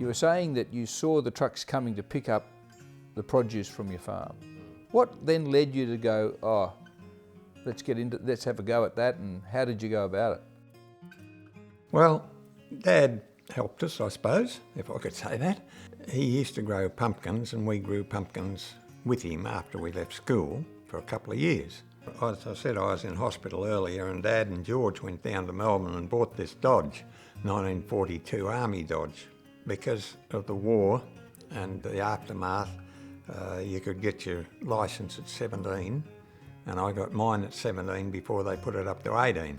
were saying that you saw the trucks coming to pick up the produce from your farm. What then led you to go, oh, let's have a go at that, and how did you go about it? Well, Dad helped us, I suppose, if I could say that. He used to grow pumpkins, and we grew pumpkins with him after we left school for a couple of years. As I said, I was in hospital earlier, and Dad and George went down to Melbourne and bought this Dodge, 1942 Army Dodge. Because of the war and the aftermath, you could get your licence at 17, and I got mine at 17 before they put it up to 18.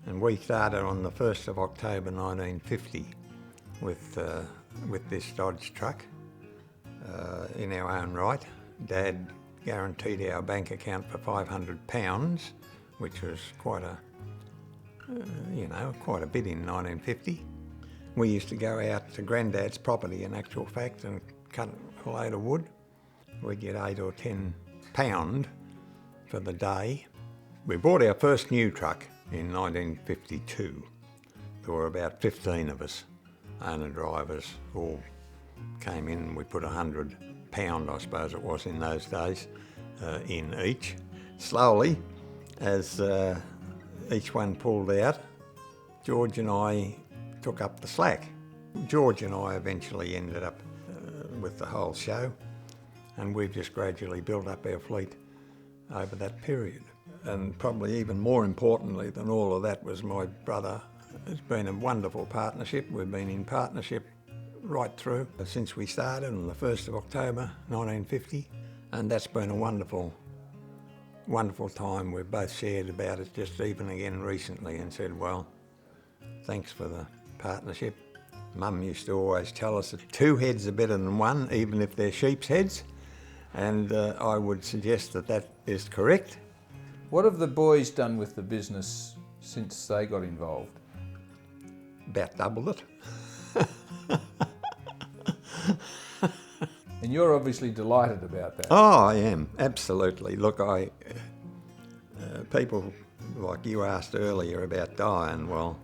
And we started on the 1st of October 1950 with this Dodge truck in our own right. Dad guaranteed our bank account for £500, which was quite a bit in 1950. We used to go out to Grandad's property, in actual fact, and cut a load of wood. We'd get £8 or £10 for the day. We bought our first new truck in 1952. There were about 15 of us, owner-drivers, all came in. We put £100, I suppose it was in those days, in each. Slowly, as each one pulled out, George and I took up the slack. George and I eventually ended up with the whole show, and we've just gradually built up our fleet over that period. And probably even more importantly than all of that was my brother. It's been a wonderful partnership. We've been in partnership right through since we started on the 1st of October 1950, and that's been a wonderful time. We've both shared about it just even again recently and said, well, thanks for the partnership. Mum used to always tell us that 2 heads are better than 1, even if they're sheep's heads, and I would suggest that that is correct. What have the boys done with the business since they got involved? About doubled it. And you're obviously delighted about that. Oh, I am, absolutely. Look, people like you asked earlier about dying. Well,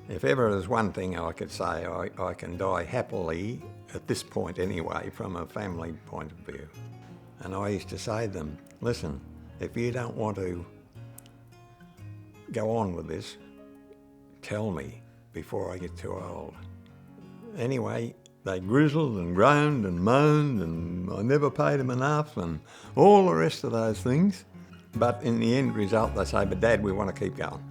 if ever there's one thing I could say, I can die happily, at this point anyway, from a family point of view. And I used to say to them, listen, if you don't want to go on with this, tell me before I get too old. Anyway, they grizzled and groaned and moaned, and I never paid them enough, and all the rest of those things. But in the end result, they say, but Dad, we want to keep going.